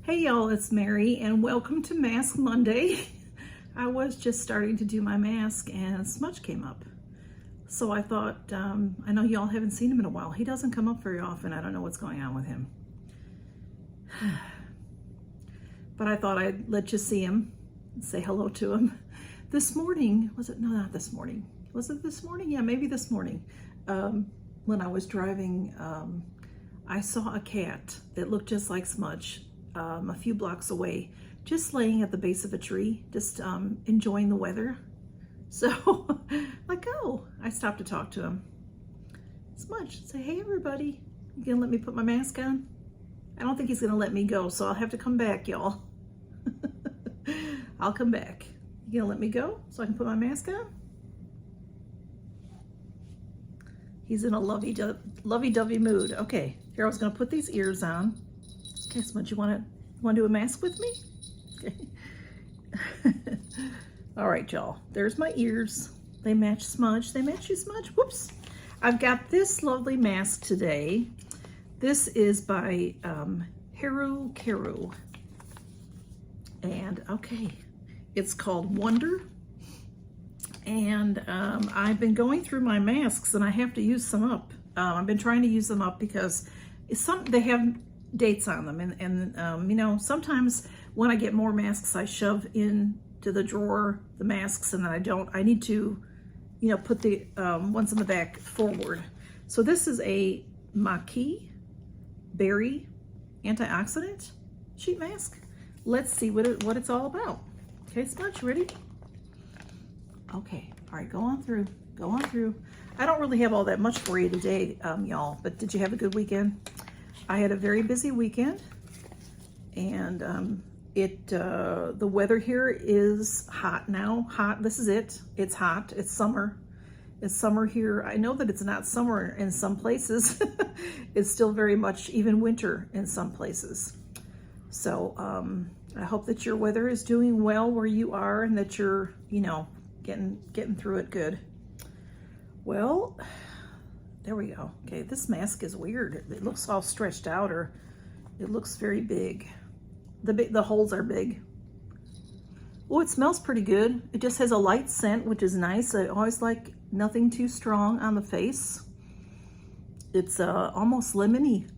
Hey y'all, it's Mary and welcome to Mask Monday. I was just starting to do my mask and smudge came up. So I thought, I know y'all haven't seen him in a while. He doesn't come up very often. I don't know what's going on with him. But I thought I'd let you see him and say hello to him. This morning, was it? No, not this morning. Was it this morning? Yeah, maybe this morning. When I was driving, I saw a cat that looked just like Smudge. A few blocks away, just laying at the base of a tree, just enjoying the weather. So, like, oh, I stopped to talk to him. Smudge, say, hey everybody, you gonna let me put my mask on? I don't think he's gonna let me go, so I'll have to come back, y'all. I'll come back. You gonna let me go so I can put my mask on? He's in a lovey-dovey mood. Okay, here I was gonna put these ears on. Okay, Smudge, you want to do a mask with me? Okay. All right, y'all. There's my ears. They match Smudge. They match you, Smudge. Whoops. I've got this lovely mask today. This is by Haru Karu. And, okay, it's called Wonder. And I've been going through my masks, and I have to use some up. I've been trying to use them up because they have dates on them, and you know, sometimes when I get more masks I shove into the drawer the masks, and then I need to, you know, put the ones in the back forward. So this is a Maki Berry antioxidant sheet mask. Let's see what it's all about. Okay, Smudge, ready? Okay, all right, go on through. I don't really have all that much for you today, y'all, but did you have a good weekend? I had a very busy weekend, and the weather here is hot now. Hot, this is it. It's hot, it's summer. It's summer here. I know that it's not summer in some places. It's still very much even winter in some places. So I hope that your weather is doing well where you are, and that you're, you know, getting through it good. Well, there we go. Okay, this mask is weird. It looks all stretched out, or it looks very big. The holes are big. Oh, it smells pretty good. It just has a light scent, which is nice. I always like nothing too strong on the face. It's almost lemony,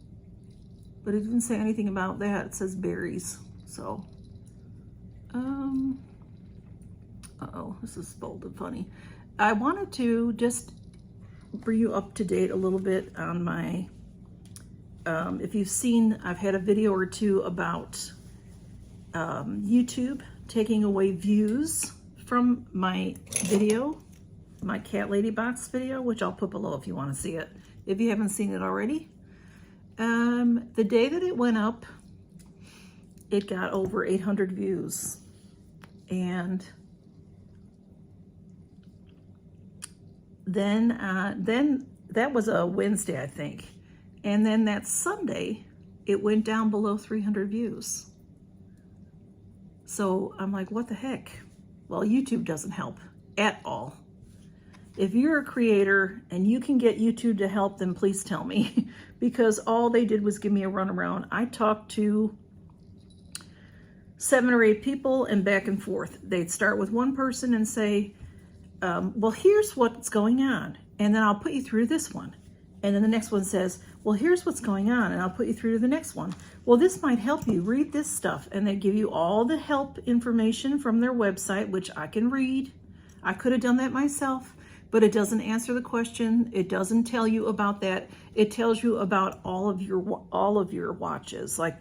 but it didn't say anything about that. It says berries. So, uh-oh, this is folded funny. I wanted to just bring you up to date a little bit on my, if you've seen, I've had a video or two about YouTube taking away views from my video, my Catlady Box video, which I'll put below if you want to see it, if you haven't seen it already. The day that it went up, it got over 800 views, and then that was a Wednesday, I think. And then that Sunday, it went down below 300 views. So I'm like, what the heck? Well, YouTube doesn't help at all. If you're a creator and you can get YouTube to help, then please tell me, because all they did was give me a runaround. I talked to 7 or 8 people and back and forth. They'd start with one person and say, well, here's what's going on, and then I'll put you through this one. And then the next one says, well, here's what's going on, and I'll put you through to the next one. Well, this might help you. Read this stuff. And they give you all the help information from their website, which I can read. I could have done that myself, but it doesn't answer the question. It doesn't tell you about that. It tells you about all of your watches. Like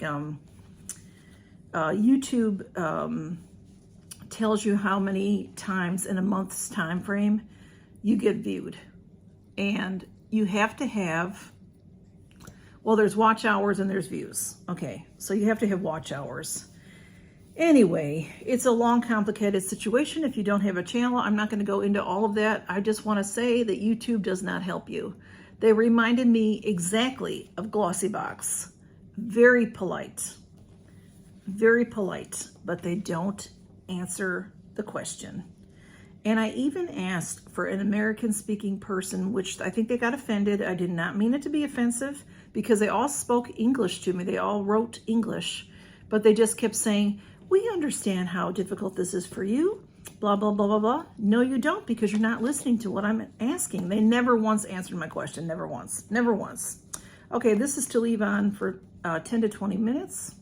YouTube tells you how many times in a month's time frame you get viewed, and you have to have, well, there's watch hours and there's views. Okay, so you have to have watch hours. Anyway, it's a long, complicated situation. If you don't have a channel, I'm not going to go into all of that. I just want to say that YouTube does not help you. They reminded me exactly of Glossy Box. Very polite, but they don't answer the question. And I even asked for an American-speaking person, which I think they got offended. I did not mean it to be offensive, because they all spoke English to me. They all wrote English, but they just kept saying, we understand how difficult this is for you, blah, blah, blah, blah, blah. No, you don't, because you're not listening to what I'm asking. They never once answered my question, never once, never once. Okay, this is to leave on for 10 to 20 minutes.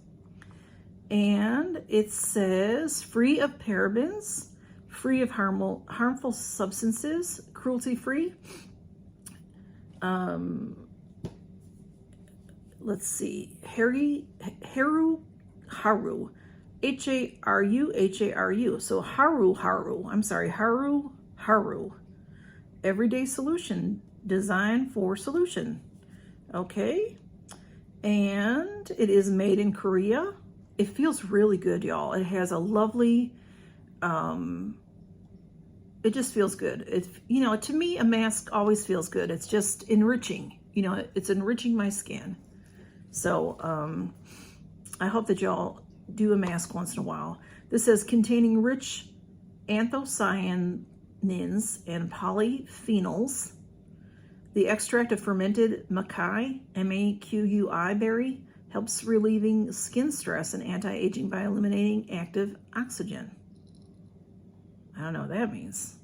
And it says free of parabens, free of harmful substances, cruelty-free. Let's see, Haru, H-A-R-U. So Haru. Everyday solution, design for solution. Okay, and it is made in Korea. It feels really good, y'all. It has a lovely, it just feels good. It, you know, to me, a mask always feels good. It's just enriching, you know, it's enriching my skin. So I hope that y'all do a mask once in a while. This says containing rich anthocyanins and polyphenols. The extract of fermented maquis, M-A-Q-U-I berry, helps relieving skin stress and anti-aging by eliminating active oxygen. I don't know what that means.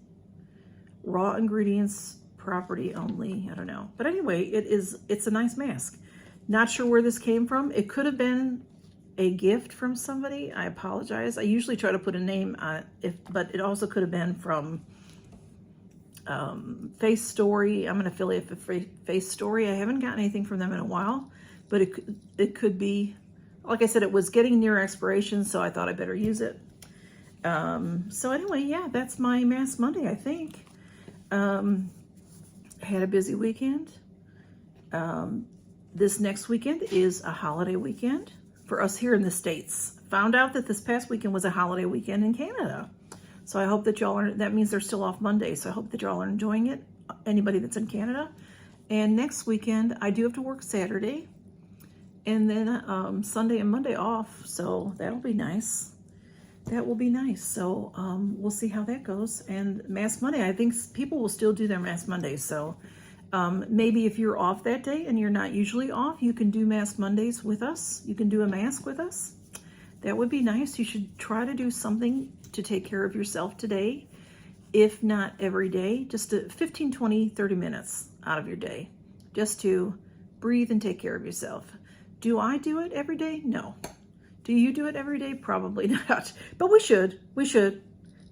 Raw ingredients, property only, I don't know. But anyway, it's a nice mask. Not sure where this came from. It could have been a gift from somebody. I apologize. I usually try to put a name on it, but it also could have been from Facetory. I'm an affiliate for Facetory. I haven't gotten anything from them in a while, but it could be, like I said, it was getting near expiration, so I thought I better use it. So anyway, yeah, that's my Mask Monday, I think. Had a busy weekend. This next weekend is a holiday weekend for us here in the States. Found out that this past weekend was a holiday weekend in Canada. So I hope that y'all are, that means they're still off Monday. So I hope that y'all are enjoying it, anybody that's in Canada. And next weekend, I do have to work Saturday. And then Sunday and Monday off. So that'll be nice. That will be nice. So we'll see how that goes. And Mask Monday, I think people will still do their Mask Mondays. So maybe if you're off that day and you're not usually off, you can do Mask Mondays with us. You can do a mask with us. That would be nice. You should try to do something to take care of yourself today. If not every day, just 15, 20, 30 minutes out of your day. Just to breathe and take care of yourself. Do I do it every day? No. Do you do it every day? Probably not. But we should. We should.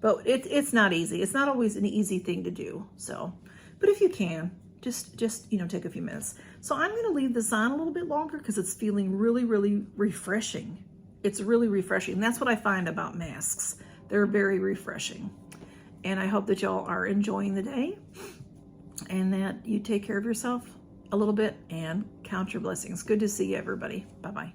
But it's not easy. It's not always an easy thing to do. So, but if you can, just you know, take a few minutes. So I'm going to leave this on a little bit longer because it's feeling really, really refreshing. It's really refreshing. That's what I find about masks. They're very refreshing. And I hope that y'all are enjoying the day and that you take care of yourself a little bit and count your blessings. Good to see you, everybody. Bye-bye.